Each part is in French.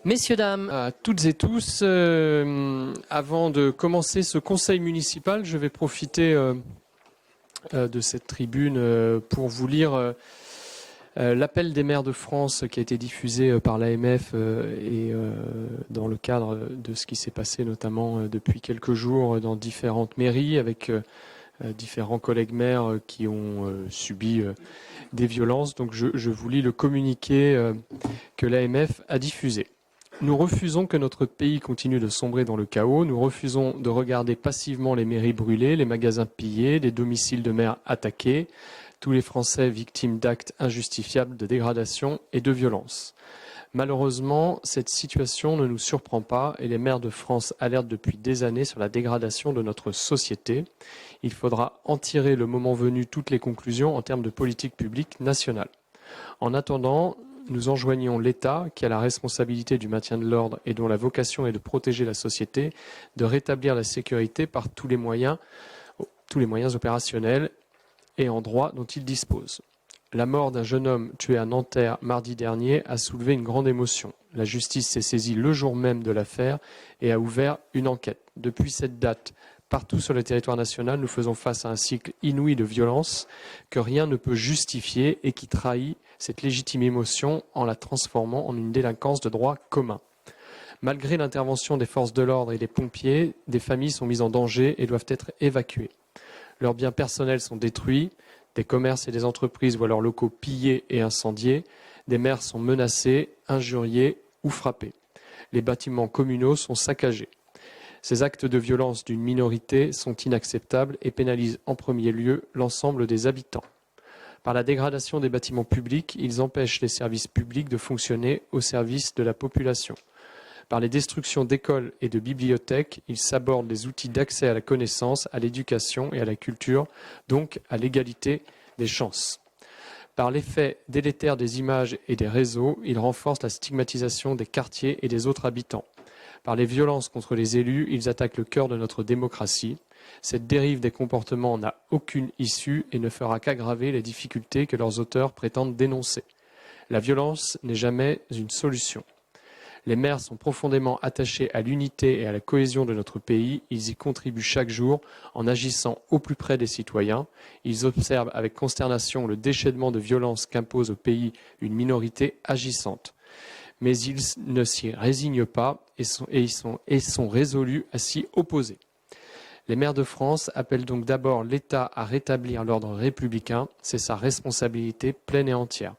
Messieurs, dames, à toutes et tous, avant de commencer ce conseil municipal, je vais profiter de cette tribune pour vous lire l'appel des maires de France qui a été diffusé par l'AMF et dans le cadre de ce qui s'est passé notamment depuis quelques jours dans différentes mairies avec différents collègues maires qui ont subi des violences. Donc je vous lis le communiqué que l'AMF a diffusé. Nous refusons que notre pays continue de sombrer dans le chaos. Nous refusons de regarder passivement les mairies brûlées, les magasins pillés, les domiciles de maires attaqués, tous les Français victimes d'actes injustifiables de dégradation et de violence. Malheureusement, cette situation ne nous surprend pas et les maires de France alertent depuis des années sur la dégradation de notre société. Il faudra en tirer le moment venu toutes les conclusions en termes de politique publique nationale. En attendant, nous enjoignons l'État, qui a la responsabilité du maintien de l'ordre et dont la vocation est de protéger la société, de rétablir la sécurité par tous les moyens opérationnels et en droit dont il dispose. La mort d'un jeune homme tué à Nanterre mardi dernier a soulevé une grande émotion. La justice s'est saisie le jour même de l'affaire et a ouvert une enquête. Depuis cette date, partout sur le territoire national, nous faisons face à un cycle inouï de violence que rien ne peut justifier et qui trahit cette légitime émotion en la transformant en une délinquance de droit commun. Malgré l'intervention des forces de l'ordre et des pompiers, des familles sont mises en danger et doivent être évacuées. Leurs biens personnels sont détruits, des commerces et des entreprises voient leurs locaux pillés et incendiés, des maires sont menacés, injuriés ou frappés. Les bâtiments communaux sont saccagés. Ces actes de violence d'une minorité sont inacceptables et pénalisent en premier lieu l'ensemble des habitants. Par la dégradation des bâtiments publics, ils empêchent les services publics de fonctionner au service de la population. Par les destructions d'écoles et de bibliothèques, ils sabordent les outils d'accès à la connaissance, à l'éducation et à la culture, donc à l'égalité des chances. Par l'effet délétère des images et des réseaux, ils renforcent la stigmatisation des quartiers et des autres habitants. Par les violences contre les élus, ils attaquent le cœur de notre démocratie. Cette dérive des comportements n'a aucune issue et ne fera qu'aggraver les difficultés que leurs auteurs prétendent dénoncer. La violence n'est jamais une solution. Les maires sont profondément attachés à l'unité et à la cohésion de notre pays. Ils y contribuent chaque jour en agissant au plus près des citoyens. Ils observent avec consternation le déchaînement de violence qu'impose au pays une minorité agissante. Mais ils ne s'y résignent pas et sont résolus à s'y opposer. Les maires de France appellent donc d'abord l'État à rétablir l'ordre républicain. C'est sa responsabilité pleine et entière.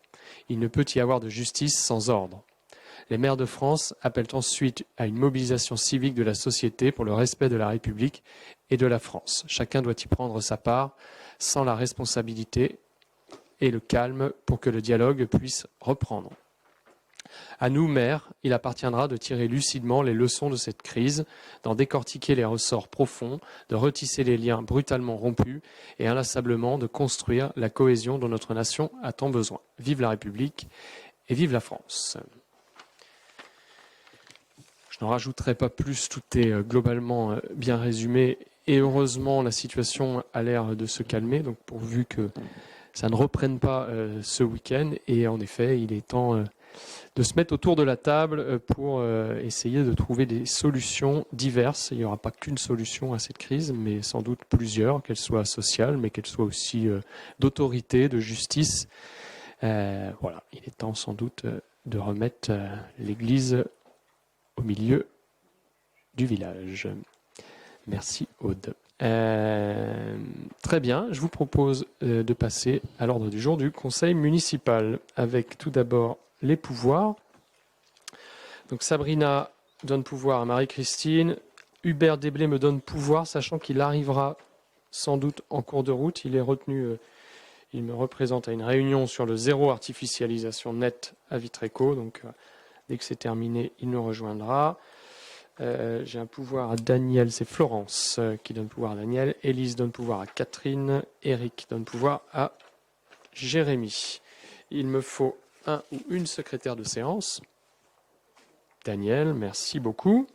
Il ne peut y avoir de justice sans ordre. Les maires de France appellent ensuite à une mobilisation civique de la société pour le respect de la République et de la France. Chacun doit y prendre sa part, sans la responsabilité et le calme pour que le dialogue puisse reprendre. À nous, maires, il appartiendra de tirer lucidement les leçons de cette crise, d'en décortiquer les ressorts profonds, de retisser les liens brutalement rompus et inlassablement de construire la cohésion dont notre nation a tant besoin. Vive la République et vive la France. Je n'en rajouterai pas plus, tout est globalement bien résumé et heureusement la situation a l'air de se calmer, donc pourvu que ça ne reprenne pas ce week-end et en effet il est temps de se mettre autour de la table pour essayer de trouver des solutions diverses. Il n'y aura pas qu'une solution à cette crise, mais sans doute plusieurs, qu'elles soient sociales, mais qu'elles soient aussi d'autorité, de justice. Voilà, il est temps sans doute de remettre l'Église au milieu du village. Merci Aude. Très bien, je vous propose de passer à l'ordre du jour du conseil municipal, avec tout d'abord les pouvoirs. Donc Sabrina donne pouvoir à Marie-Christine. Hubert Desblés me donne pouvoir, sachant qu'il arrivera sans doute en cours de route. Il est retenu, il me représente à une réunion sur le zéro artificialisation nette à Vitreco. Donc dès que c'est terminé, il nous rejoindra. J'ai un pouvoir à Daniel, c'est Florence qui donne pouvoir à Daniel. Élise donne pouvoir à Catherine. Eric donne pouvoir à Jérémy. Il me faut un ou une secrétaire de séance. Daniel, merci beaucoup.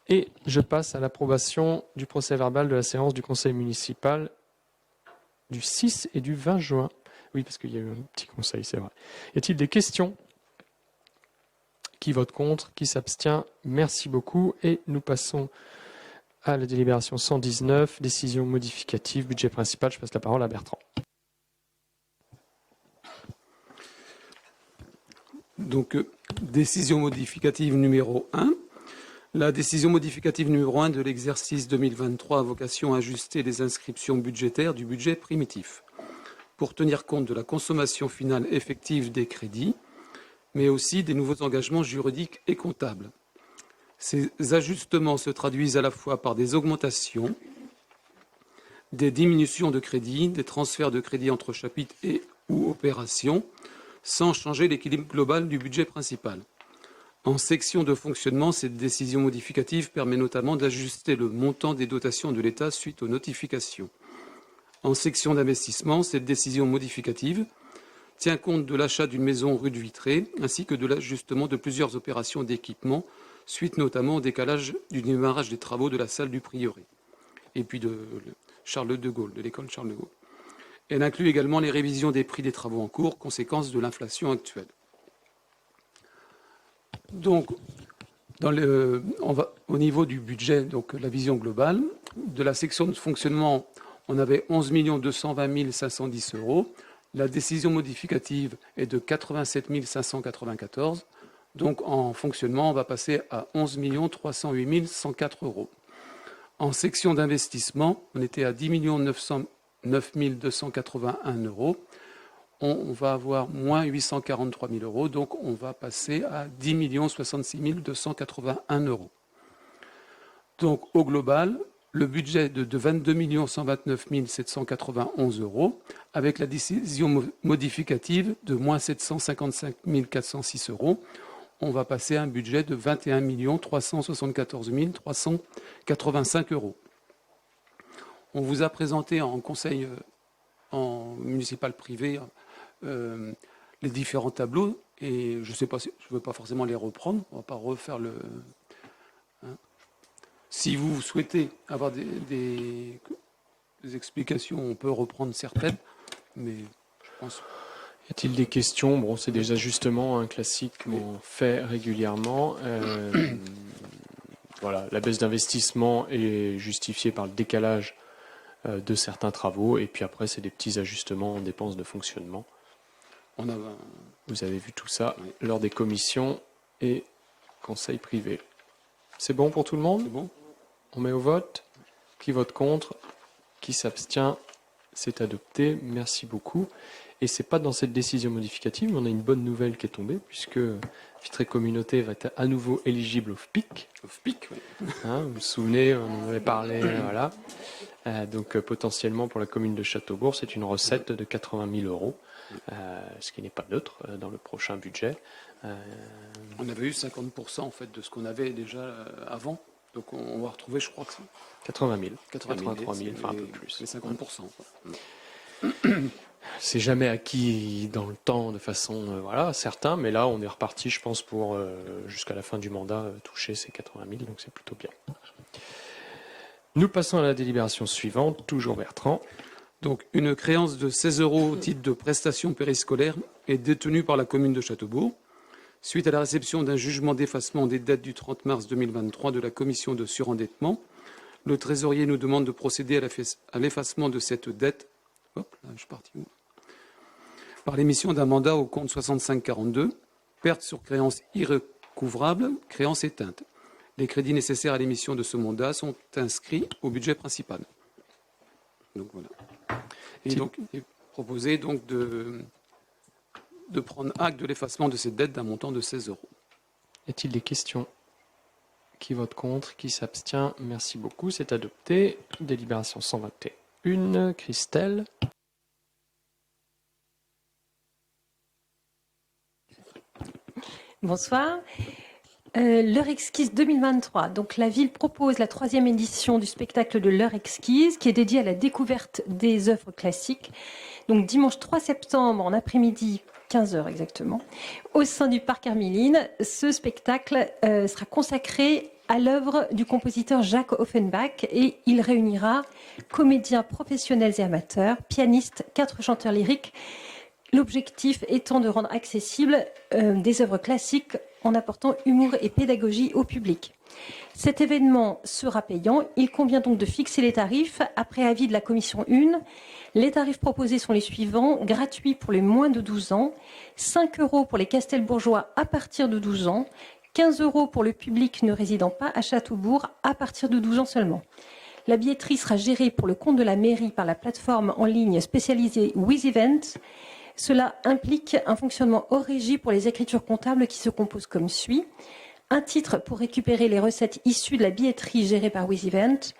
Et je passe à l'approbation du procès-verbal de la séance du conseil municipal du 6 et du 20 juin. Oui, parce qu'il y a eu un petit conseil, c'est vrai. Y a-t-il des questions ? Qui vote contre? Qui s'abstient? Merci beaucoup. Et nous passons à la délibération 119, décision modificative, budget principal. Je passe la parole à Bertrand. Donc, décision modificative numéro 1. La décision modificative numéro 1 de l'exercice 2023 a vocation à ajuster les inscriptions budgétaires du budget primitif pour tenir compte de la consommation finale effective des crédits, mais aussi des nouveaux engagements juridiques et comptables. Ces ajustements se traduisent à la fois par des augmentations, des diminutions de crédits, des transferts de crédits entre chapitres et ou opérations, sans changer l'équilibre global du budget principal. En section de fonctionnement, cette décision modificative permet notamment d'ajuster le montant des dotations de l'État suite aux notifications. En section d'investissement, cette décision modificative tient compte de l'achat d'une maison rue de Vitré, ainsi que de l'ajustement de plusieurs opérations d'équipement, suite notamment au décalage du démarrage des travaux de la salle du prieuré, et puis de Charles de Gaulle, de l'école Charles de Gaulle. Elle inclut également les révisions des prix des travaux en cours, conséquence de l'inflation actuelle. Donc, au niveau du budget, donc la vision globale, de la section de fonctionnement, on avait 11 220 510 €. La décision modificative est de 87 594. Donc, en fonctionnement, on va passer à 11 308 104 €. En section d'investissement, on était à 10 909 281 €. On va avoir moins 843 000 €, donc on va passer à 10 066 281 €. Donc au global, le budget est de 22 129 791 €, avec la décision modificative de moins 755 406 €. On va passer à un budget de 21 374 385 €. On vous a présenté en conseil en municipal privé les différents tableaux, et je ne veux pas forcément les reprendre, on ne va pas refaire le... Si vous souhaitez avoir des explications, on peut reprendre certaines, mais je pense... Y a-t-il des questions? Bon, c'est des ajustements classiques qu'on fait régulièrement. Voilà, la baisse d'investissement est justifiée par le décalage de certains travaux, et puis après, c'est des petits ajustements en dépenses de fonctionnement. Vous avez vu tout ça lors des commissions et conseils privés. C'est bon pour tout le monde? C'est bon. On met au vote. Qui vote contre? Qui s'abstient? C'est adopté. Merci beaucoup. Et c'est pas dans cette décision modificative, mais on a une bonne nouvelle qui est tombée, puisque Vitré Communauté va être à nouveau éligible au FPIC. Au FPIC, oui. Vous vous souvenez, on en avait parlé, voilà. Donc potentiellement pour la commune de Châteaubourg, c'est une recette de 80 000 €, ce qui n'est pas neutre dans le prochain budget. On avait eu 50% en fait de ce qu'on avait déjà avant, donc on va retrouver, je crois que c'est 80 000, 83 000, enfin un peu plus. C'est 50%. C'est jamais acquis dans le temps de façon certain, mais là on est reparti, je pense, pour jusqu'à la fin du mandat toucher ces 80 000, donc c'est plutôt bien. Nous passons à la délibération suivante, toujours Bertrand. Donc, une créance de 16 € au titre de prestation périscolaire est détenue par la commune de Châteaubourg. Suite à la réception d'un jugement d'effacement des dettes du 30 mars 2023 de la commission de surendettement, le trésorier nous demande de procéder à l'effacement de cette dette par l'émission d'un mandat au compte 6542, perte sur créance irrecouvrable, créance éteinte. Les crédits nécessaires à l'émission de ce mandat sont inscrits au budget principal. Donc voilà. Et donc, il est proposé donc de prendre acte de l'effacement de cette dette d'un montant de 16 €. Y a-t-il des questions? Qui vote contre? Qui s'abstient? Merci beaucoup, c'est adopté. Délibération 121. Christelle. Bonsoir. L'heure exquise 2023. Donc la ville propose la 3e édition du spectacle de l'heure exquise qui est dédié à la découverte des œuvres classiques. Donc dimanche 3 septembre en après-midi, 15h exactement, au sein du parc Herméline. Ce spectacle sera consacré à l'œuvre du compositeur Jacques Offenbach et il réunira comédiens professionnels et amateurs, pianistes, 4 chanteurs lyriques. L'objectif étant de rendre accessibles des œuvres classiques en apportant humour et pédagogie au public. Cet événement sera payant. Il convient donc de fixer les tarifs après avis de la commission 1. Les tarifs proposés sont les suivants. Gratuit pour les moins de 12 ans, 5 € pour les Castelbourgeois à partir de 12 ans, 15 € pour le public ne résidant pas à Châteaubourg à partir de 12 ans seulement. La billetterie sera gérée pour le compte de la mairie par la plateforme en ligne spécialisée WizEvent. Cela implique un fonctionnement hors régie pour les écritures comptables qui se composent comme suit. Un titre pour récupérer les recettes issues de la billetterie gérée par WizEvent,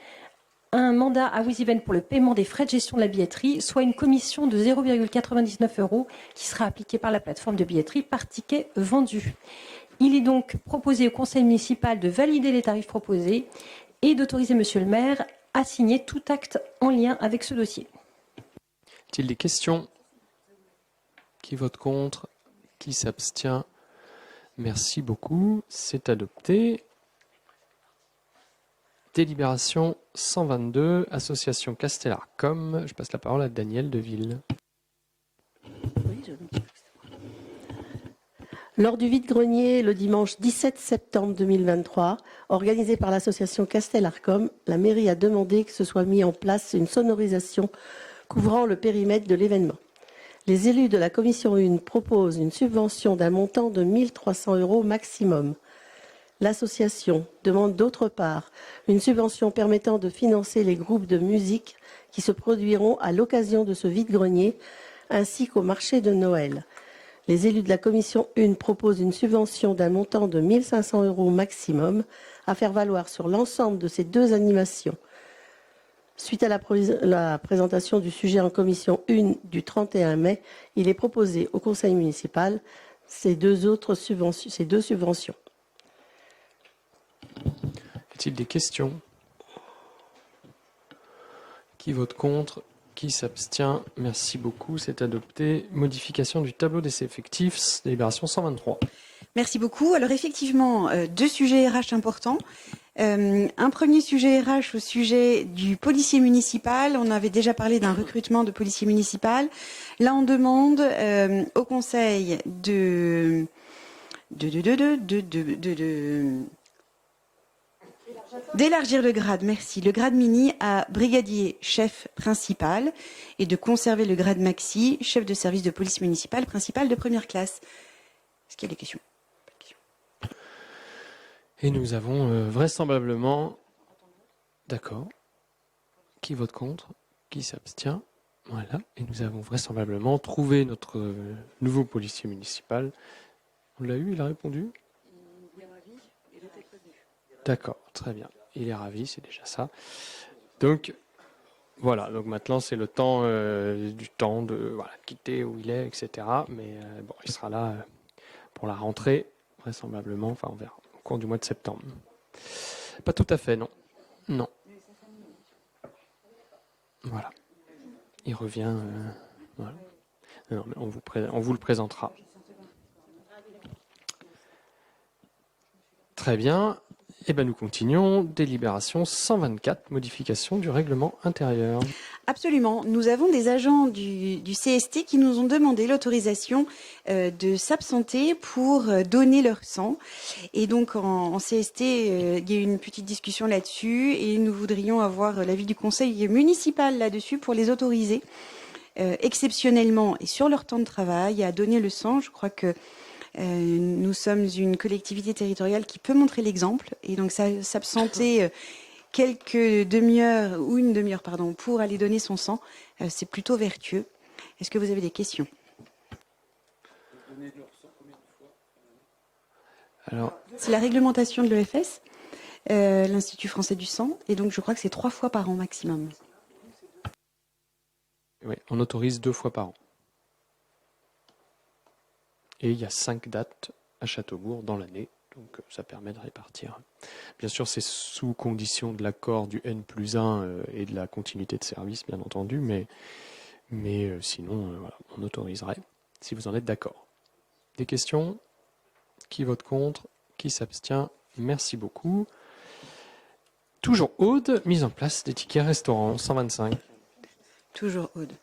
un mandat à WizEvent pour le paiement des frais de gestion de la billetterie, soit une commission de 0,99 € qui sera appliquée par la plateforme de billetterie par ticket vendu. Il est donc proposé au conseil municipal de valider les tarifs proposés et d'autoriser monsieur le maire à signer tout acte en lien avec ce dossier. Y a-t-il des questions? Qui vote contre? Qui s'abstient? Merci beaucoup. C'est adopté. Délibération 122, Association Castellarcom. Je passe la parole à Daniel Deville. Lors du vide-grenier le dimanche 17 septembre 2023, organisé par l'association Castellarcom, la mairie a demandé que ce soit mis en place une sonorisation couvrant le périmètre de l'événement. Les élus de la commission 1 proposent une subvention d'un montant de 1 300 € maximum. L'association demande d'autre part une subvention permettant de financer les groupes de musique qui se produiront à l'occasion de ce vide-grenier ainsi qu'au marché de Noël. Les élus de la commission 1 proposent une subvention d'un montant de 1 500 € maximum à faire valoir sur l'ensemble de ces deux animations. Suite à la présentation du sujet en commission 1 du 31 mai, il est proposé au conseil municipal ces deux subventions. Y a-t-il des questions? Qui vote contre? Qui s'abstient? Merci beaucoup, c'est adopté. Modification du tableau des effectifs, délibération 123. Merci beaucoup. Alors effectivement, deux sujets RH importants. Un premier sujet RH au sujet du policier municipal. On avait déjà parlé d'un recrutement de policier municipal. Là, on demande au conseil d'élargir le grade, merci, le grade mini à brigadier chef principal et de conserver le grade maxi, chef de service de police municipale principal de première classe. Est-ce qu'il y a des questions? Et nous avons vraisemblablement... D'accord. Qui vote contre? Qui s'abstient? Voilà. Et nous avons vraisemblablement trouvé notre nouveau policier municipal. On l'a eu, il a répondu? Il est ravi, il était prévenu. D'accord, très bien. Il est ravi, c'est déjà ça. Donc, voilà. Donc maintenant, c'est le temps du temps de quitter où il est, etc. Mais bon, il sera là pour la rentrée, vraisemblablement. Enfin, on verra. Au cours du mois de septembre. Pas tout à fait, non. Non. Voilà. Il revient. Voilà. Non, mais on vous le présentera. Très bien. Eh bien, nous continuons. Délibération 124, modification du règlement intérieur. Absolument. Nous avons des agents du CST qui nous ont demandé l'autorisation de s'absenter pour donner leur sang. Et donc, en CST, il y a eu une petite discussion là-dessus et nous voudrions avoir l'avis du conseil municipal là-dessus pour les autoriser exceptionnellement et sur leur temps de travail à donner le sang. Je crois que nous sommes une collectivité territoriale qui peut montrer l'exemple et donc s'absenter quelques demi-heures ou une demi-heure pour aller donner son sang, c'est plutôt vertueux. Est-ce que vous avez des questions? Alors, c'est la réglementation de l'EFS, l'Institut français du sang, et donc je crois que c'est 3 fois par an maximum. Oui, on autorise 2 fois par an. Et il y a 5 dates à Châteaubourg dans l'année, donc ça permet de répartir. Bien sûr, c'est sous condition de l'accord du N+1 et de la continuité de service, bien entendu, mais sinon, voilà, on autoriserait, si vous en êtes d'accord. Des questions? Qui vote contre? Qui s'abstient? Merci beaucoup. Toujours Aude, mise en place des tickets restaurants, 125. Toujours Aude.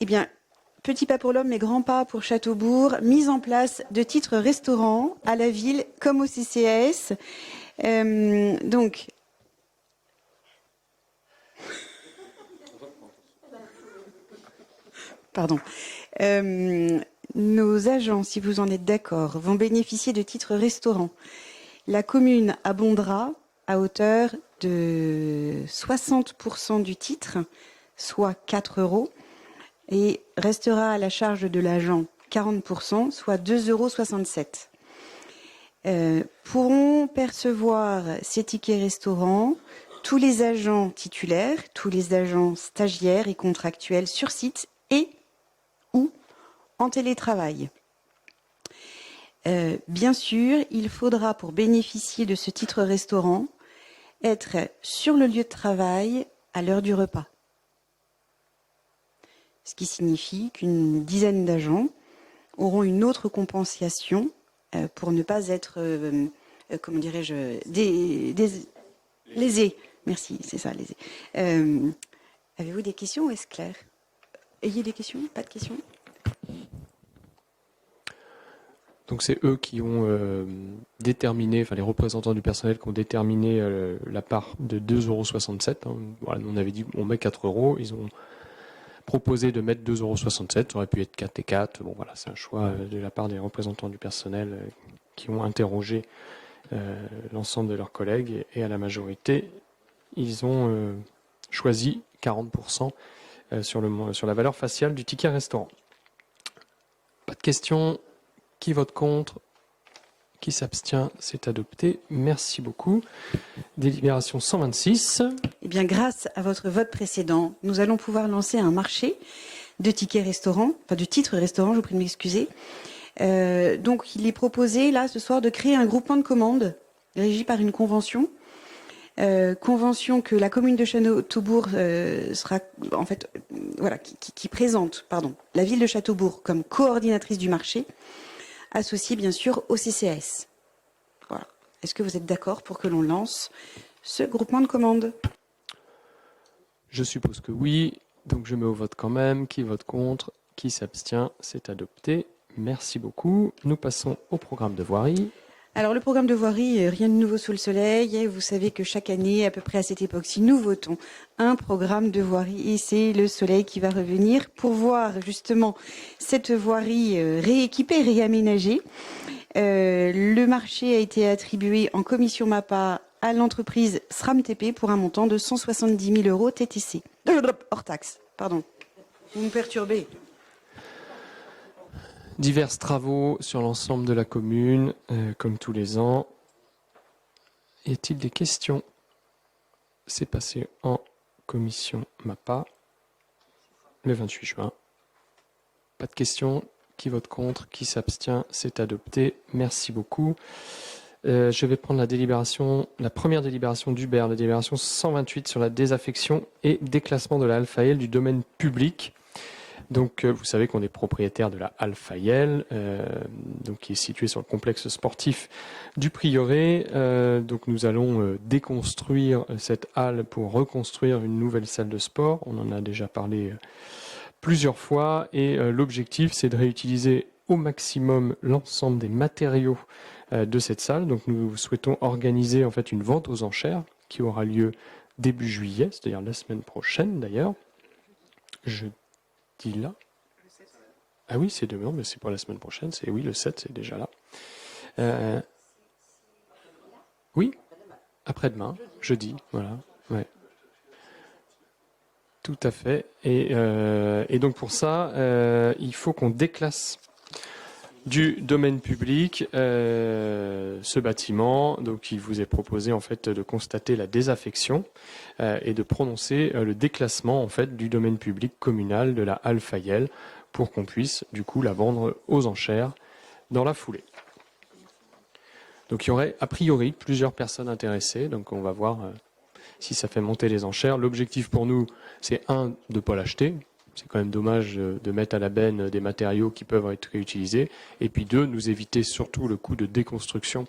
Eh bien, Petit pas pour l'homme, mais grand pas pour Châteaubourg. Mise en place de titres restaurants à la ville comme au CCAS. Donc, pardon. Nos agents, si vous en êtes d'accord, vont bénéficier de titres restaurants. La commune abondera à hauteur de 60% du titre, soit 4 €, et restera à la charge de l'agent 40%, soit 2,67 €. Pourront percevoir ces tickets restaurants tous les agents titulaires, tous les agents stagiaires et contractuels sur site et ou en télétravail. Bien sûr, il faudra, pour bénéficier de ce titre restaurant, être sur le lieu de travail à l'heure du repas. Ce qui signifie qu'une dizaine d'agents auront une autre compensation pour ne pas être, comment dirais-je, lésés. Merci, c'est ça, lésés. Avez-vous des questions ou est-ce clair? Ayez des questions? Pas de questions? Donc c'est eux qui ont déterminé, enfin les représentants du personnel qui ont déterminé la part de 2,67 €. Voilà, on avait dit on met 4 €, ils ont proposé de mettre 2,67 €, ça aurait pu être 4 et 4. Bon voilà, c'est un choix de la part des représentants du personnel qui ont interrogé l'ensemble de leurs collègues et à la majorité, ils ont choisi 40% sur la valeur faciale du ticket restaurant. Pas de questions? Qui vote contre? Qui s'abstient? C'est adopté. Merci beaucoup. Délibération 126. Eh bien, grâce à votre vote précédent, nous allons pouvoir lancer un marché de tickets restaurants, enfin de titres restaurants, je vous prie de m'excuser. Donc, il est proposé, là, ce soir, de créer un groupement de commandes régi par une convention. Convention que la commune de Châteaubourg sera, en fait, voilà, qui présente, la ville de Châteaubourg comme coordinatrice du marché, associée bien sûr au CCAS. Voilà. Est-ce que vous êtes d'accord pour que l'on lance ce groupement de commandes? Je suppose que oui. Donc je mets au vote quand même. Qui vote contre? Qui s'abstient? C'est adopté. Merci beaucoup. Nous passons au programme de voirie. Alors le programme de voirie, rien de nouveau sous le soleil. Vous savez que chaque année, à peu près à cette époque-ci, nous votons un programme de voirie et c'est le soleil qui va revenir pour voir justement cette voirie rééquipée, réaménagée. Le marché a été attribué en commission MAPA à l'entreprise SRAM-TP pour un montant de 170 000 € TTC. Hors taxe, pardon. Vous me perturbez. Divers travaux sur l'ensemble de la commune, comme tous les ans. Y a-t-il des questions? C'est passé en commission MAPA le 28 juin. Pas de questions? Qui vote contre? Qui s'abstient? C'est adopté. Merci beaucoup. Je vais prendre la première délibération d'Hubert, la délibération 128 sur la désaffection et déclassement de la Alphaël du domaine public. Donc, vous savez qu'on est propriétaire de la Alphaël, donc qui est située sur le complexe sportif du Prieuré. Donc, nous allons déconstruire cette halle pour reconstruire une nouvelle salle de sport. On en a déjà parlé plusieurs fois et l'objectif, c'est de réutiliser au maximum l'ensemble des matériaux de cette salle. Donc, nous souhaitons organiser en fait une vente aux enchères qui aura lieu début juillet, c'est-à-dire la semaine prochaine d'ailleurs. Je dis là. Ah oui, c'est demain, mais c'est pas la semaine prochaine. C'est oui, le 7, c'est déjà là. Oui, après-demain, jeudi, voilà. Ouais. Tout à fait. Et donc pour ça, il faut qu'on déclasse du domaine public ce bâtiment. Donc il vous est proposé en fait de constater la désaffection et de prononcer le déclassement en fait du domaine public communal de la Alphaël pour qu'on puisse du coup la vendre aux enchères dans la foulée. Donc il y aurait a priori plusieurs personnes intéressées. Donc on va voir si ça fait monter les enchères. L'objectif pour nous, c'est de ne pas l'acheter. C'est quand même dommage de mettre à la benne des matériaux qui peuvent être réutilisés. Et puis 2, nous éviter surtout le coût de déconstruction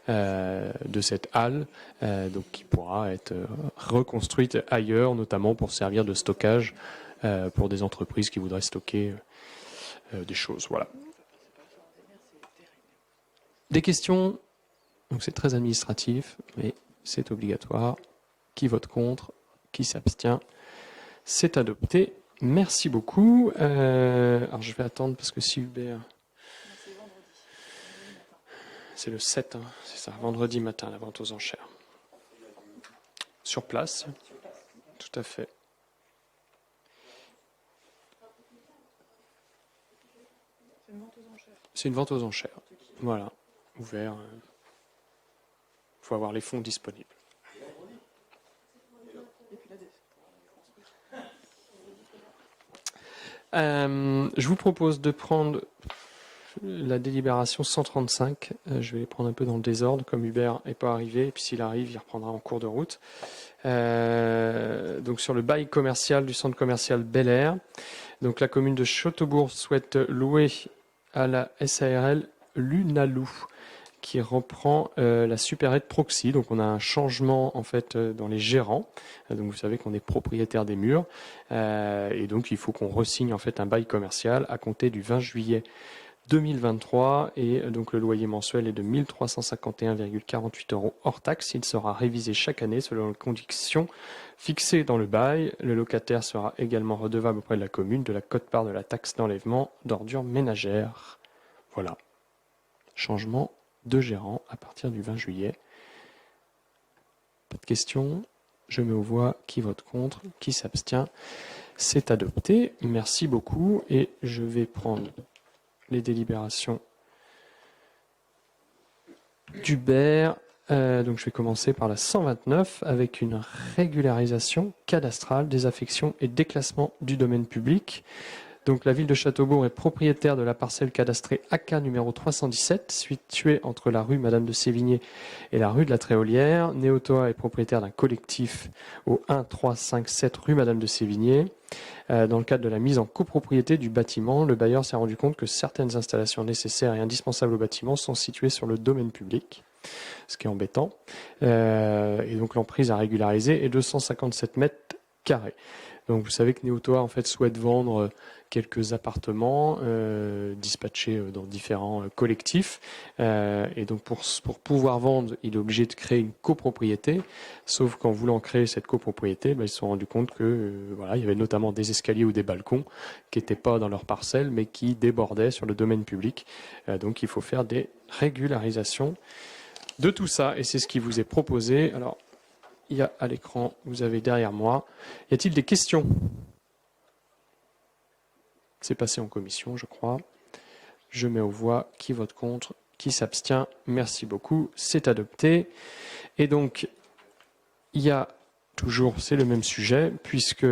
de cette halle, donc qui pourra être reconstruite ailleurs, notamment pour servir de stockage pour des entreprises qui voudraient stocker des choses. Voilà. Des questions? Donc c'est très administratif, mais c'est obligatoire. Qui vote contre? Qui s'abstient? C'est adopté. Merci beaucoup. Alors je vais attendre parce que si Hubert... C'est le 7, hein, c'est ça, vendredi matin, la vente aux enchères. Sur place, tout à fait. C'est une vente aux enchères. Voilà, ouvert. Il faut avoir les fonds disponibles. Je vous propose de prendre la délibération 135. Je vais les prendre un peu dans le désordre, comme Hubert n'est pas arrivé. Et puis s'il arrive, il reprendra en cours de route. Donc sur le bail commercial du centre commercial Bel Air. Donc la commune de Châteaubourg souhaite louer à la SARL Lunalou, qui reprend la supérette Proxy. Donc on a un changement en fait dans les gérants. Donc vous savez qu'on est propriétaire des murs et donc il faut qu'on re-signe en fait un bail commercial à compter du 20 juillet 2023 et donc le loyer mensuel est de 1 351,48 € hors taxe. Il sera révisé chaque année selon les conditions fixées dans le bail. Le locataire sera également redevable auprès de la commune de la quote-part de la taxe d'enlèvement d'ordures ménagères. Voilà. Changement de gérant à partir du 20 juillet. Pas de questions? Je mets aux voix. Qui vote contre? Qui s'abstient? C'est adopté. Merci beaucoup. Et je vais prendre les délibérations d'Hubert. Donc je vais commencer par la 129 avec une régularisation cadastrale des affections et déclassement du domaine public. Donc la ville de Châteaubourg est propriétaire de la parcelle cadastrée AK numéro 317, située entre la rue Madame de Sévigné et la rue de la Tréolière. Néotoa est propriétaire d'un collectif au 1357 rue Madame de Sévigné. Dans le cadre de la mise en copropriété du bâtiment, le bailleur s'est rendu compte que certaines installations nécessaires et indispensables au bâtiment sont situées sur le domaine public, ce qui est embêtant. Et donc l'emprise à régulariser est de 157 mètres carrés. Donc vous savez que Néotoa en fait souhaite vendre quelques appartements dispatchés dans différents collectifs. Et donc pour pouvoir vendre, il est obligé de créer une copropriété. Sauf qu'en voulant créer cette copropriété, ils se sont rendus compte que voilà, il y avait notamment des escaliers ou des balcons qui n'étaient pas dans leur parcelle, mais qui débordaient sur le domaine public. Donc il faut faire des régularisations de tout ça. Et c'est ce qui vous est proposé. Alors, il y a à l'écran, vous avez derrière moi. Y a-t-il des questions? C'est passé en commission, je crois. Je mets aux voix. Qui vote contre? Qui s'abstient? Merci beaucoup. C'est adopté. Et donc, il y a toujours, c'est le même sujet, puisque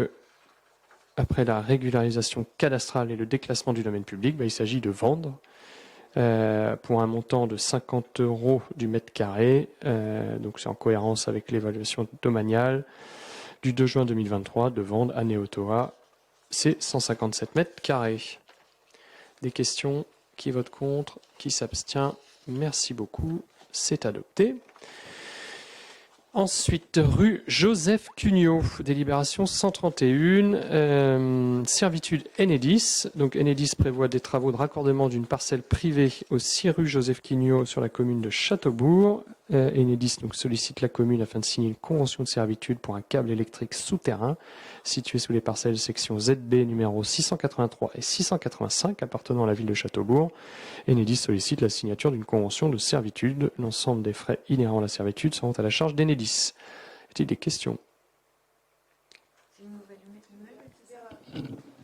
après la régularisation cadastrale et le déclassement du domaine public, il s'agit de vendre pour un montant de 50 € du mètre carré. Donc c'est en cohérence avec l'évaluation domaniale du 2 juin 2023 de vendre à Néotoa. C'est 157 mètres carrés. Des questions? Qui vote contre? Qui s'abstient? Merci beaucoup. C'est adopté. Ensuite, rue Joseph Cugnot, délibération 131, servitude Enedis. Donc Enedis prévoit des travaux de raccordement d'une parcelle privée au 6 rue Joseph Cugnot sur la commune de Châteaubourg. Enedis donc sollicite la commune afin de signer une convention de servitude pour un câble électrique souterrain situé sous les parcelles section ZB numéro 683 et 685 appartenant à la ville de Châteaubourg. Enedis sollicite la signature d'une convention de servitude. L'ensemble des frais inhérents à la servitude seront à la charge d'Enedis. Y a-t-il des questions?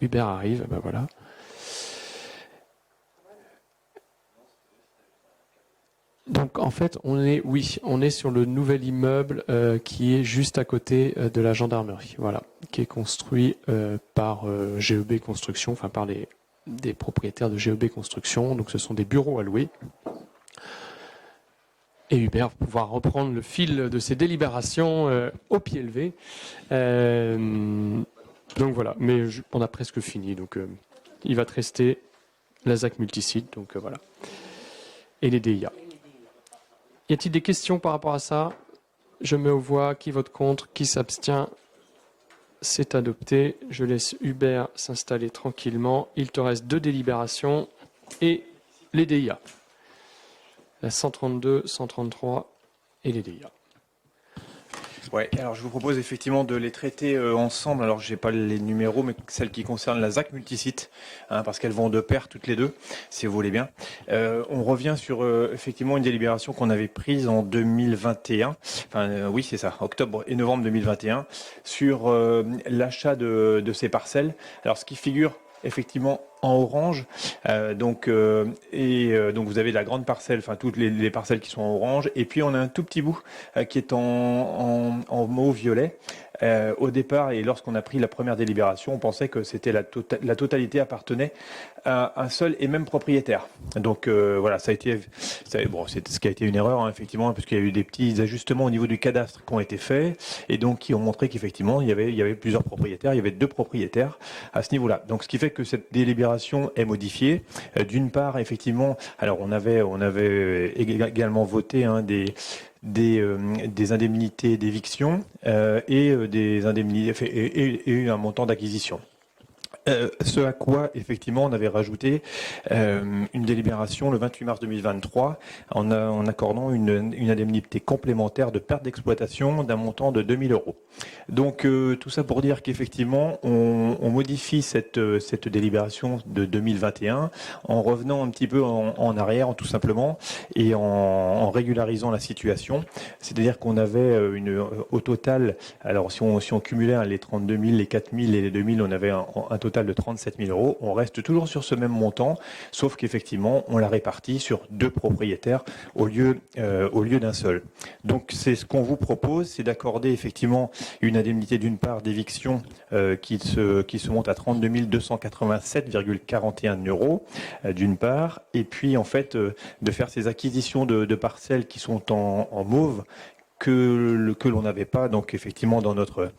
Hubert arrive, ben voilà. Donc en fait, on est sur le nouvel immeuble qui est juste à côté de la gendarmerie, voilà, qui est construit par GEB Construction, enfin par des propriétaires de GEB Construction. Donc ce sont des bureaux à louer. Et Hubert va pouvoir reprendre le fil de ses délibérations au pied levé. Donc voilà, mais on a presque fini. Donc il va te rester la ZAC multisite, donc voilà, et les DIA. Y a-t-il des questions par rapport à ça? Je mets aux voix. Qui vote contre? Qui s'abstient? c'est adopté. Je laisse Hubert s'installer tranquillement. Il te reste 2 délibérations et les DIA. La 132, 133 et les DIA. Ouais, alors je vous propose effectivement de les traiter ensemble. Alors j'ai pas les numéros, mais celles qui concernent la ZAC multisite, parce qu'elles vont de pair toutes les deux, si vous voulez bien. On revient sur effectivement une délibération qu'on avait prise en 2021. Oui, c'est ça, octobre et novembre 2021, sur l'achat de ces parcelles. Alors ce qui figure effectivement en orange, donc vous avez la grande parcelle, enfin toutes les parcelles qui sont en orange, et puis on a un tout petit bout qui est en mauve violet. Au départ, et lorsqu'on a pris la première délibération, on pensait que c'était la totalité appartenait à un seul et même propriétaire. Donc voilà, c'est ce qui a été une erreur, effectivement, parce qu'il y a eu des petits ajustements au niveau du cadastre qui ont été faits, et donc qui ont montré qu'effectivement il y avait plusieurs propriétaires, il y avait 2 propriétaires à ce niveau-là. Donc ce qui fait que cette délibération est modifiée. D'une part, effectivement, alors on avait également voté des indemnités d'éviction et des indemnités et un montant d'acquisition. Ce à quoi, effectivement, on avait rajouté une délibération le 28 mars 2023 en accordant une indemnité complémentaire de perte d'exploitation d'un montant de 2 000 €. Donc, tout ça pour dire qu'effectivement, on modifie cette délibération de 2021 en revenant un petit peu en arrière, tout simplement, et en régularisant la situation. C'est-à-dire qu'on avait au total, alors si on cumulait les 32 000, les 4 000 et les 2 000, on avait un total de 37 000 €. On reste toujours sur ce même montant, sauf qu'effectivement, on l'a réparti sur 2 propriétaires au lieu d'un seul. Donc, c'est ce qu'on vous propose, c'est d'accorder effectivement une indemnité d'une part d'éviction qui se monte à 32 287,41 € d'une part, et puis en fait de faire ces acquisitions de parcelles qui sont en mauve, que l'on n'avait pas, donc effectivement dans notre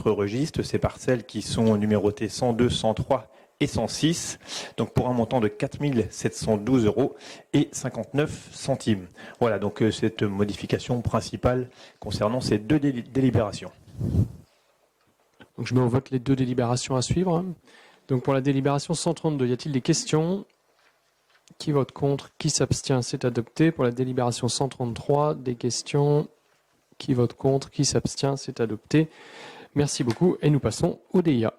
registre, ces parcelles qui sont numérotées 102, 103 et 106, donc pour un montant de 4 712 € et 59 centimes. Voilà, donc cette modification principale concernant ces 2 délibérations. Donc je mets au vote les 2 délibérations à suivre. Donc pour la délibération 132, y a-t-il des questions? Qui vote contre? Qui s'abstient? C'est adopté. Pour la délibération 133, des questions? Qui vote contre? Qui s'abstient? C'est adopté. Merci beaucoup. Et nous passons au DIA.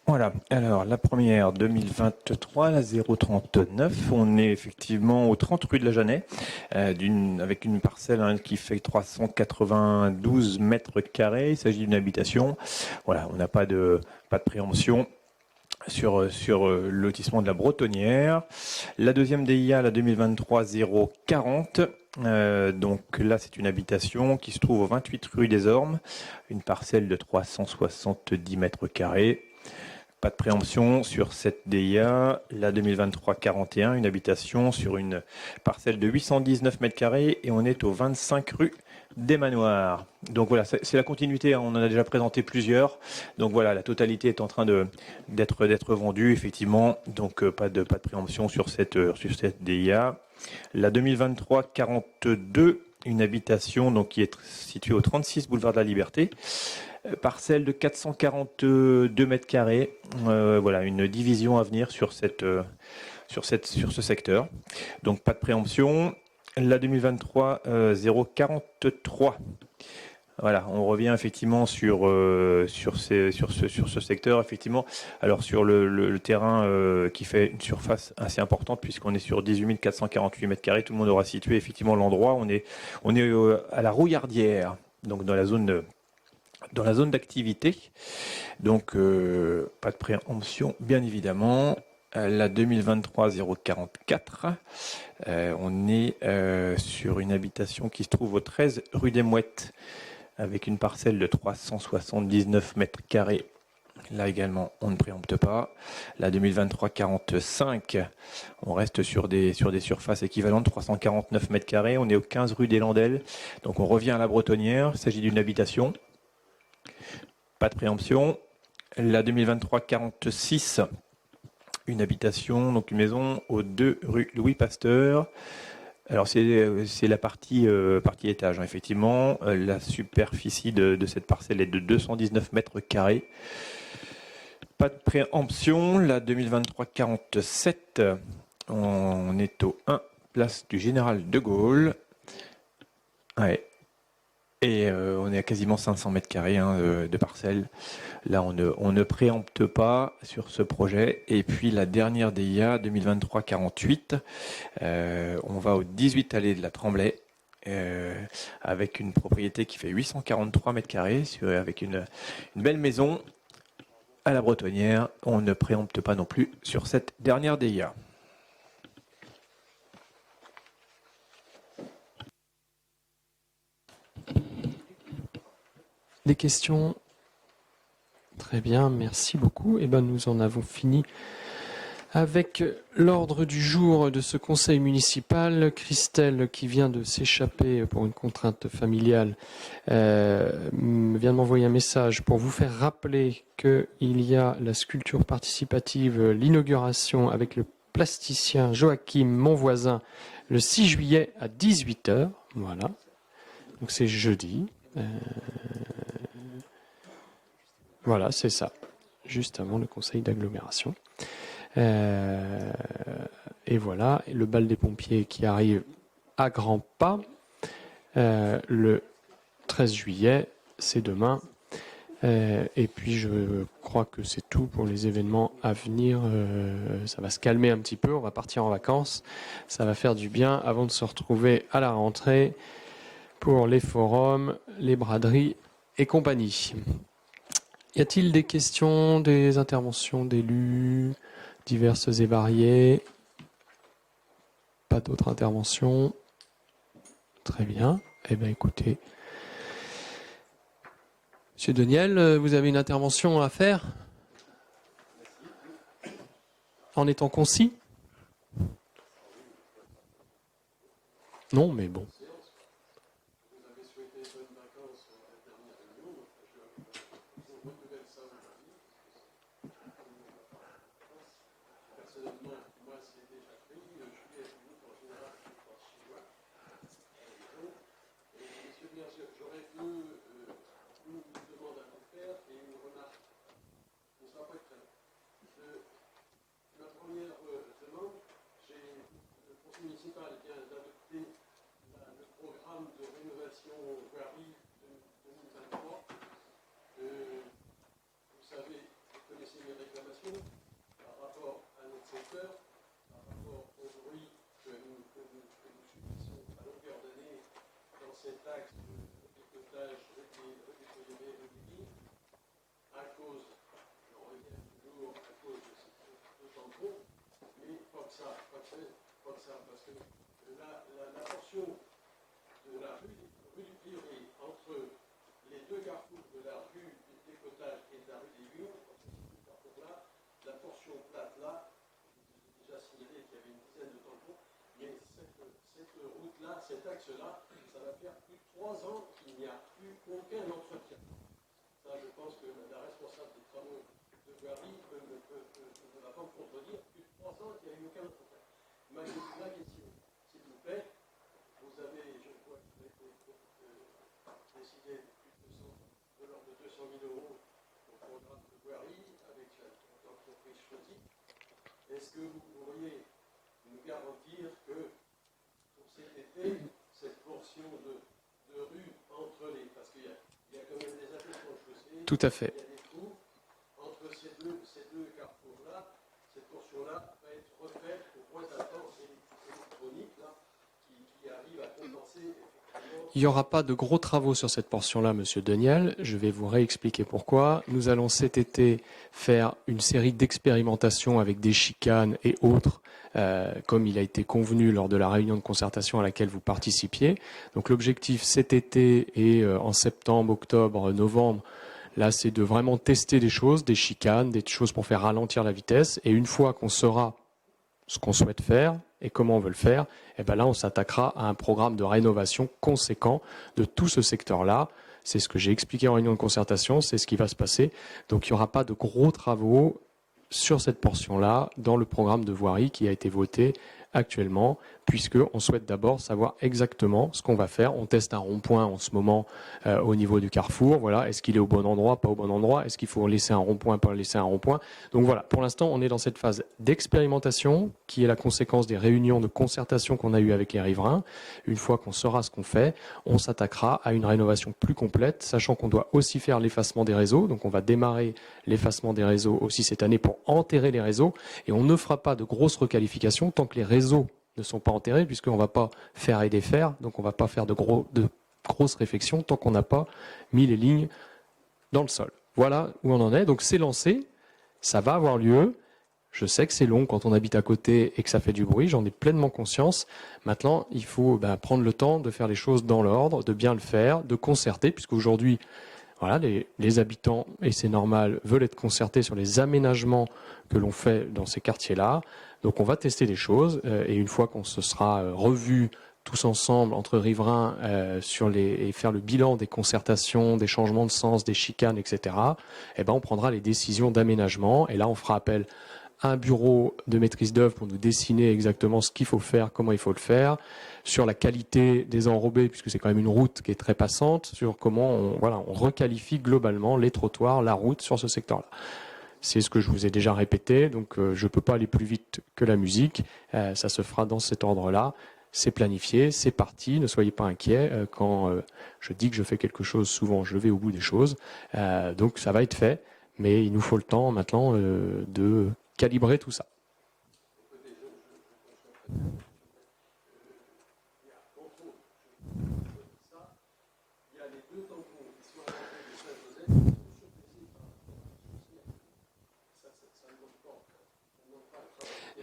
Voilà, alors la première 2023, la 039, on est effectivement au 30 rue de la Jeannet, avec une parcelle qui fait 392 mètres carrés. Il s'agit d'une habitation. Voilà, on n'a pas de préemption sur le lotissement de la Bretonnière. La deuxième DIA, la 2023-040, donc là c'est une habitation qui se trouve au 28 rue des Ormes, une parcelle de 370 mètres carrés. Pas de préemption sur cette DIA. La 2023-41, une habitation sur une parcelle de 819 mètres carrés et on est au 25 rue des Manoirs. Donc voilà, c'est la continuité, on en a déjà présenté plusieurs. Donc voilà, la totalité est en train d'être vendue, effectivement. Donc pas de préemption sur cette DIA. La 2023-42, une habitation donc, qui est située au 36 boulevard de la Liberté. Parcelle de 442 mètres carrés. Voilà, une division à venir sur ce secteur. Donc pas de préemption. La 2023-043. Voilà, on revient effectivement sur ce secteur, effectivement. Alors sur le terrain qui fait une surface assez importante, puisqu'on est sur 18 448 mètres carrés, tout le monde aura situé effectivement l'endroit. On est à la Rouillardière, donc dans la zone d'activité. Donc pas de préemption, bien évidemment. La 2023-044, on est sur une habitation qui se trouve au 13 rue des Mouettes, avec une parcelle de 379 mètres carrés. Là également, on ne préempte pas. La 2023-45, on reste sur des surfaces équivalentes, 349 mètres carrés. On est au 15 rue des Landelles. Donc on revient à la Bretonnière. Il s'agit d'une habitation. Pas de préemption. La 2023-46, une habitation, donc une maison au 2 rue Louis Pasteur. Alors c'est la partie étage, hein, effectivement. La superficie de cette parcelle est de 219 mètres carrés. Pas de préemption. La 2023-47, on est au 1, place du Général de Gaulle. Ouais. Et on est à quasiment 500 mètres carrés de parcelles. Là, on ne préempte pas sur ce projet. Et puis la dernière DIA 2023-48, on va au 18 allées de la Tremblay, avec une propriété qui fait 843 mètres carrés, avec une belle maison à la Bretonnière. On ne préempte pas non plus sur cette dernière DIA. Des questions? Très bien, merci beaucoup. Eh ben, nous en avons fini avec l'ordre du jour de ce conseil municipal. Christelle, qui vient de s'échapper pour une contrainte familiale, vient de m'envoyer un message pour vous faire rappeler qu'il y a la sculpture participative, l'inauguration avec le plasticien Joachim, mon voisin, le 6 juillet à 18h. Voilà. Donc c'est jeudi. Voilà, c'est ça. Juste avant le conseil d'agglomération. Et voilà, le bal des pompiers qui arrive à grands pas. Le 13 juillet, c'est demain. Et puis je crois que c'est tout pour les événements à venir. Ça va se calmer un petit peu, on va partir en vacances. Ça va faire du bien avant de se retrouver à la rentrée pour les forums, les braderies et compagnie. Y a-t-il des questions, des interventions d'élus diverses et variées? Pas d'autres interventions? Très bien. Eh bien, écoutez. Monsieur Deniel, vous avez une intervention à faire? En étant concis? Non, mais bon. Cet axe-là, ça va faire plus de 3 ans qu'il n'y a eu aucun entretien. Ça, je pense que la responsable des travaux de voirie ne va pas me contredire. Plus de 3 ans qu'il n'y a eu aucun entretien. Ma question, s'il vous plaît, vous avez, je crois, décidé de l'ordre de 200 000 euros au programme de voirie avec l'entreprise choisie. Est-ce que vous pourriez nous garantir que cet été, cette portion de rue entre les... Parce qu'il y a quand même des attentions chaussées. Tout à fait. Il y a des trous. Entre ces deux carrefours-là, cette portion-là va être refaite au point d'attente électronique là, qui arrive à compenser effectivement... Il n'y aura pas de gros travaux sur cette portion-là, Monsieur Deniel. Je vais vous réexpliquer pourquoi. Nous allons cet été faire une série d'expérimentations avec des chicanes et autres, comme il a été convenu lors de la réunion de concertation à laquelle vous participiez. Donc l'objectif cet été et en septembre, octobre, novembre, là c'est de vraiment tester des choses, des chicanes, des choses pour faire ralentir la vitesse. Et une fois qu'on saura ce qu'on souhaite faire et comment on veut le faire, et ben là on s'attaquera à un programme de rénovation conséquent de tout ce secteur-là. C'est ce que j'ai expliqué en réunion de concertation, c'est ce qui va se passer. Donc il n'y aura pas de gros travaux sur cette portion-là dans le programme de voirie qui a été voté actuellement puisqu'on souhaite d'abord savoir exactement ce qu'on va faire. On teste un rond-point en ce moment au niveau du carrefour. Voilà, est-ce qu'il est au bon endroit, pas au bon endroit? Est-ce qu'il faut laisser un rond-point, pas laisser un rond-point? Donc voilà, pour l'instant, on est dans cette phase d'expérimentation qui est la conséquence des réunions de concertation qu'on a eues avec les riverains. Une fois qu'on saura ce qu'on fait, on s'attaquera à une rénovation plus complète, sachant qu'on doit aussi faire l'effacement des réseaux. Donc on va démarrer l'effacement des réseaux aussi cette année pour enterrer les réseaux. Et on ne fera pas de grosses requalifications tant que les réseaux ne sont pas enterrés, puisqu'on ne va pas faire et défaire, donc on ne va pas faire de grosses réflexions tant qu'on n'a pas mis les lignes dans le sol. Voilà où on en est. Donc c'est lancé, ça va avoir lieu. Je sais que c'est long quand on habite à côté et que ça fait du bruit, j'en ai pleinement conscience. Maintenant, il faut prendre le temps de faire les choses dans l'ordre, de bien le faire, de concerter, puisqu'aujourd'hui, voilà, les habitants, et c'est normal, veulent être concertés sur les aménagements que l'on fait dans ces quartiers-là. Donc on va tester des choses, et une fois qu'on se sera revus tous ensemble entre riverains et faire le bilan des concertations, des changements de sens, des chicanes, etc., on prendra les décisions d'aménagement, et là on fera appel à un bureau de maîtrise d'œuvre pour nous dessiner exactement ce qu'il faut faire, comment il faut le faire, sur la qualité des enrobés, puisque c'est quand même une route qui est très passante, sur comment on requalifie globalement les trottoirs, la route sur ce secteur-là. C'est ce que je vous ai déjà répété, donc je ne peux pas aller plus vite que la musique, ça se fera dans cet ordre-là. C'est planifié, c'est parti, ne soyez pas inquiets. Quand je dis que je fais quelque chose, souvent je vais au bout des choses. Donc ça va être fait, mais il nous faut le temps maintenant de calibrer tout ça.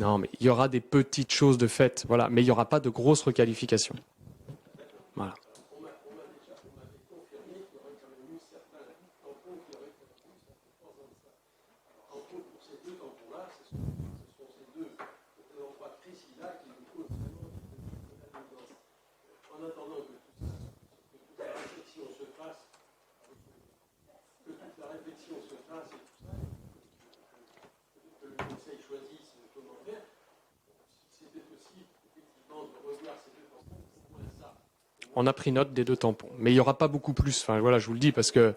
Non, mais il y aura des petites choses de fait, voilà, mais il n'y aura pas de grosses requalifications. Voilà. On a pris note des 2 tampons, mais il n'y aura pas beaucoup plus. Enfin, voilà, je vous le dis parce que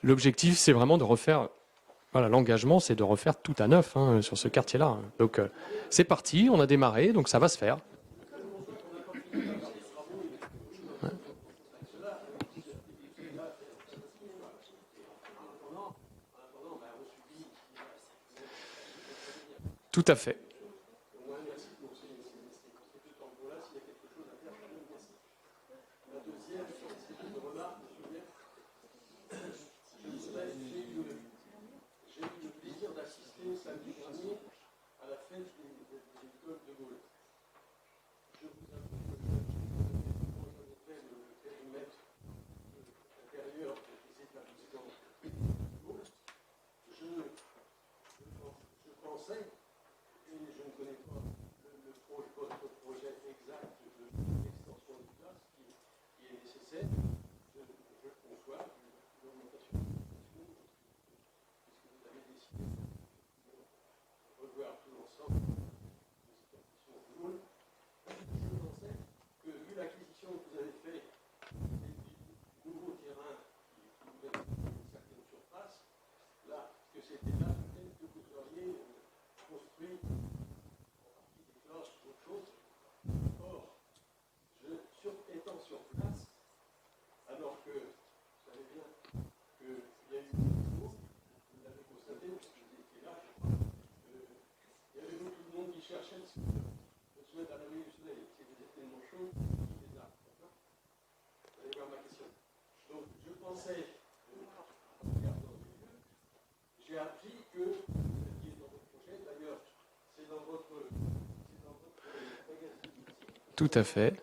l'objectif, c'est vraiment de refaire. Voilà, l'engagement, c'est de refaire tout à neuf sur ce quartier-là. Donc, c'est parti, on a démarré, donc ça va se faire. Ouais. Tout à fait. Tout à fait.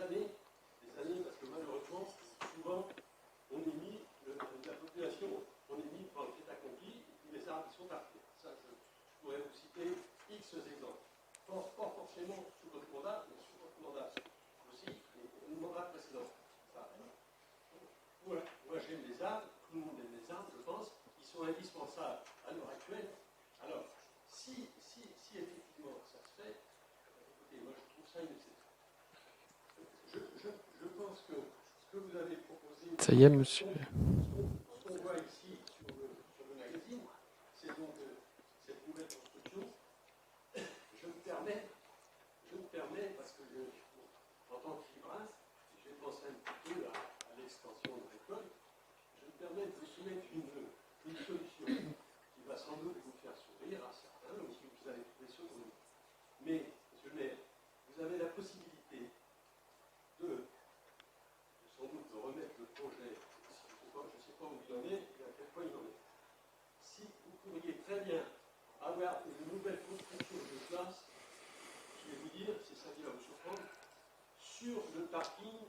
années, parce que malheureusement, souvent, on est mis, la population, on est mis dans le fait accompli, et puis les arbres qui sont partis. Ça, je pourrais vous citer X exemples. Pas forcément sous votre mandat, mais sous votre mandat aussi, et le mandat précédent. Voilà. Moi, j'aime les arbres, tout le monde aime les arbres, je pense. Ils sont indispensables à l'heure actuelle. Alors, si effectivement ça se fait, écoutez, moi je trouve ça nécessaire. Je pense que ce que vous avez proposé. Ça y est, monsieur. Ce qu'on voit ici sur le magazine, c'est donc cette nouvelle construction. Je me permets, parce que en tant que fibrase, j'ai pensé un petit peu à l'extension de l'école, je me permets de vous soumettre une solution qui va sans doute vous faire sourire à certains, parce que vous avez trouvé sur vous. Mais, monsieur le maire, vous avez la possibilité sans doute de remettre le projet, je ne sais pas où il en est et à quel point il en est. Si vous pourriez très bien avoir une nouvelle construction de classe, je vais vous dire, si ça vient vous surprendre, sur le parking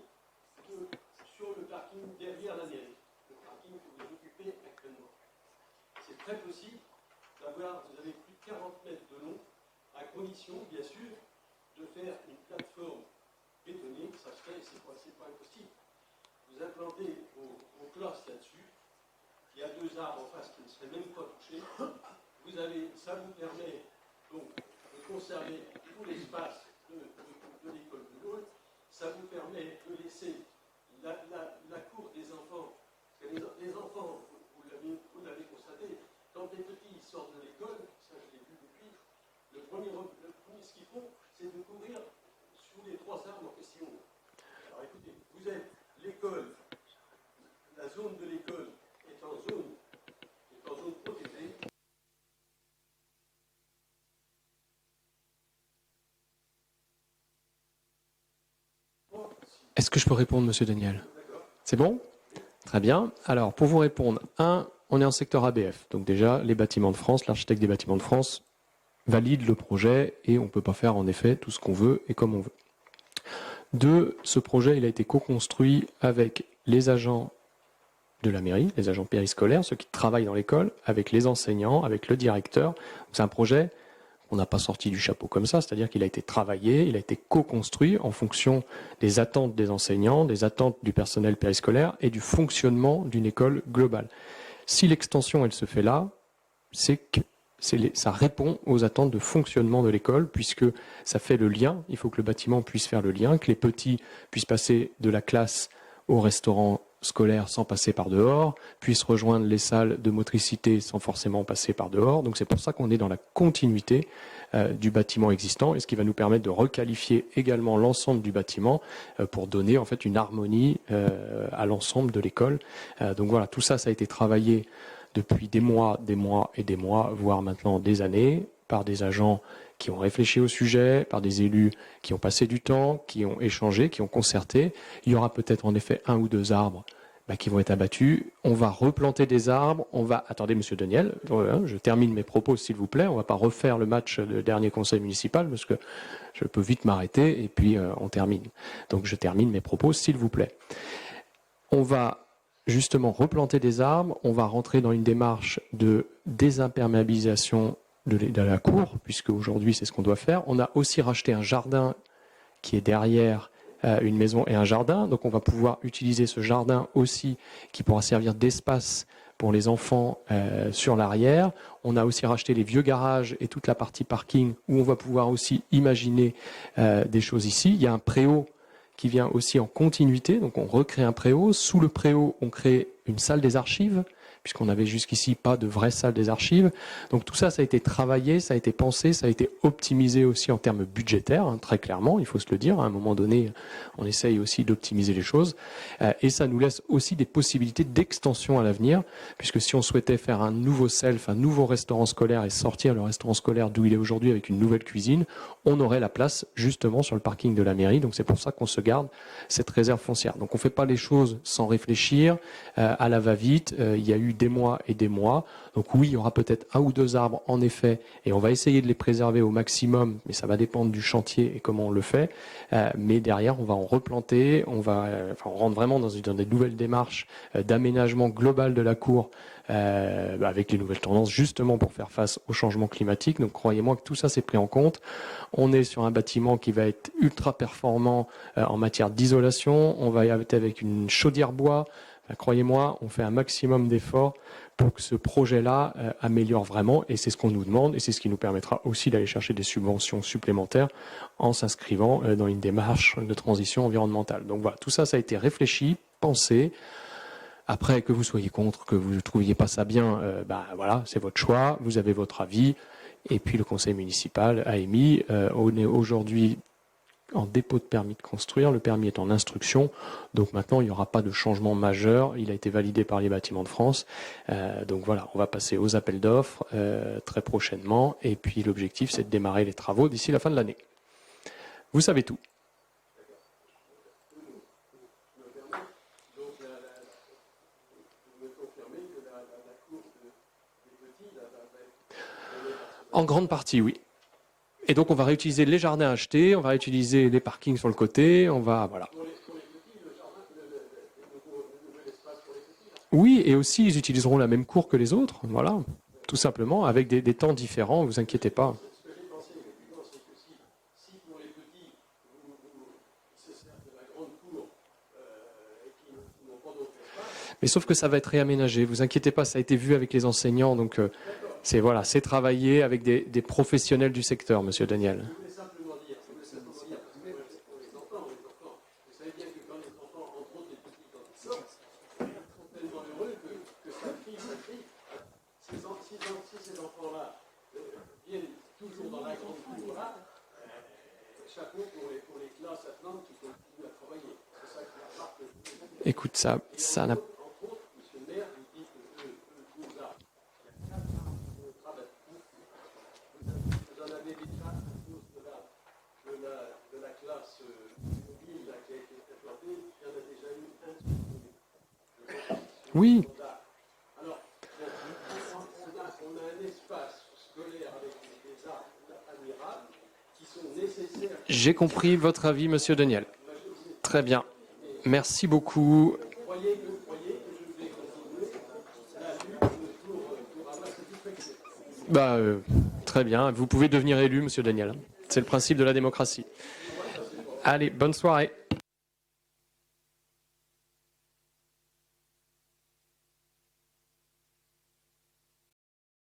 derrière la mairie, le parking que vous occupez actuellement. C'est très possible d'avoir, vous avez plus de 40 mètres de long, à condition, bien sûr, de faire une plateforme bétonnée, ça se fait, c'est pas impossible. Vous implantez vos classes là-dessus, il y a 2 arbres en face qui ne seraient même pas touchés, ça vous permet donc de conserver tout l'espace de l'école de l'Aule, ça vous permet de laisser la cour des enfants, parce que les enfants, vous l'avez constaté, quand les petits sortent de l'école, ça je l'ai vu depuis, le premier ce qu'ils font, c'est de courir sous les 3 arbres en question. Alors écoutez, vous êtes l'école, la zone de l'école est en zone protégée. Est-ce que je peux répondre, monsieur Daniel? C'est bon? Très bien. Alors, pour vous répondre, on est en secteur ABF. Donc déjà, les bâtiments de France, l'architecte des bâtiments de France valide le projet et on ne peut pas faire en effet tout ce qu'on veut et comme on veut. 2, ce projet il a été co-construit avec les agents de la mairie, les agents périscolaires, ceux qui travaillent dans l'école, avec les enseignants, avec le directeur. C'est un projet qu'on n'a pas sorti du chapeau comme ça, c'est-à-dire qu'il a été travaillé, il a été co-construit en fonction des attentes des enseignants, des attentes du personnel périscolaire et du fonctionnement d'une école globale. Si l'extension elle se fait là, c'est que ça répond aux attentes de fonctionnement de l'école, puisque ça fait le lien, il faut que le bâtiment puisse faire le lien, que les petits puissent passer de la classe au restaurant scolaire sans passer par dehors, puissent rejoindre les salles de motricité sans forcément passer par dehors. Donc c'est pour ça qu'on est dans la continuité du bâtiment existant, et ce qui va nous permettre de requalifier également l'ensemble du bâtiment pour donner en fait une harmonie à l'ensemble de l'école. Donc voilà, tout ça, ça a été travaillé depuis des mois et des mois, voire maintenant des années, par des agents qui ont réfléchi au sujet, par des élus qui ont passé du temps, qui ont échangé, qui ont concerté. Il y aura peut-être en effet 1 ou 2 arbres qui vont être abattus. On va replanter des arbres. Attendez, monsieur Daniel, je termine mes propos s'il vous plaît. On ne va pas refaire le match de dernier conseil municipal parce que je peux vite m'arrêter et puis on termine. Donc je termine mes propos s'il vous plaît. On va justement replanter des arbres. On va rentrer dans une démarche de désimperméabilisation de la cour, puisque aujourd'hui c'est ce qu'on doit faire. On a aussi racheté un jardin qui est derrière une maison et un jardin, donc on va pouvoir utiliser ce jardin aussi qui pourra servir d'espace pour les enfants sur l'arrière. On a aussi racheté les vieux garages et toute la partie parking où on va pouvoir aussi imaginer des choses ici. Il y a un préau qui vient aussi en continuité, donc on recrée un préau. Sous le préau, on crée une salle des archives, puisqu'on n'avait jusqu'ici pas de vraie salle des archives. Donc tout ça, ça a été travaillé, ça a été pensé, ça a été optimisé aussi en termes budgétaires, hein, très clairement, il faut se le dire. À un moment donné, on essaye aussi d'optimiser les choses. Et ça nous laisse aussi des possibilités d'extension à l'avenir, puisque si on souhaitait faire un nouveau self, un nouveau restaurant scolaire et sortir le restaurant scolaire d'où il est aujourd'hui avec une nouvelle cuisine, on aurait la place justement sur le parking de la mairie. Donc c'est pour ça qu'on se garde cette réserve foncière. Donc on ne fait pas les choses sans réfléchir, à la va-vite. Il y a eu fallu des mois et des mois. Donc oui, il y aura peut-être 1 ou 2 arbres, en effet, et on va essayer de les préserver au maximum, mais ça va dépendre du chantier et comment on le fait. Mais derrière, on va en replanter, on rentre vraiment dans des nouvelles démarches d'aménagement global de la cour, avec les nouvelles tendances, justement pour faire face au changement climatique. Donc croyez-moi que tout ça, c'est pris en compte. On est sur un bâtiment qui va être ultra performant en matière d'isolation. On va y être avec une chaudière bois. Croyez-moi, on fait un maximum d'efforts pour que ce projet-là améliore vraiment, et c'est ce qu'on nous demande, et c'est ce qui nous permettra aussi d'aller chercher des subventions supplémentaires en s'inscrivant dans une démarche de transition environnementale. Donc voilà, tout ça, ça a été réfléchi, pensé. Après, que vous soyez contre, que vous ne trouviez pas ça bien, voilà, c'est votre choix, vous avez votre avis, et puis le conseil municipal a émis. On est aujourd'hui en dépôt de permis de construire, le permis est en instruction, donc maintenant il n'y aura pas de changement majeur, il a été validé par les Bâtiments de France, donc voilà, on va passer aux appels d'offres très prochainement, et puis l'objectif c'est de démarrer les travaux d'ici la fin de l'année. Vous savez tout. En grande partie, oui. Et donc, on va réutiliser les jardins achetés, on va réutiliser les parkings sur le côté, on va, voilà. Oui, et aussi, ils utiliseront la même cour que les autres, voilà, tout simplement, avec des temps différents, vous inquiétez pas. Mais sauf que ça va être réaménagé, vous inquiétez pas, ça a été vu avec les enseignants, donc c'est travailler avec des professionnels du secteur, Monsieur Daniel. Écoute, ça n'a Oui. J'ai compris votre avis, Monsieur Daniel. Très bien. Merci beaucoup. Très bien. Vous pouvez devenir élu, Monsieur Daniel. C'est le principe de la démocratie. Allez, bonne soirée.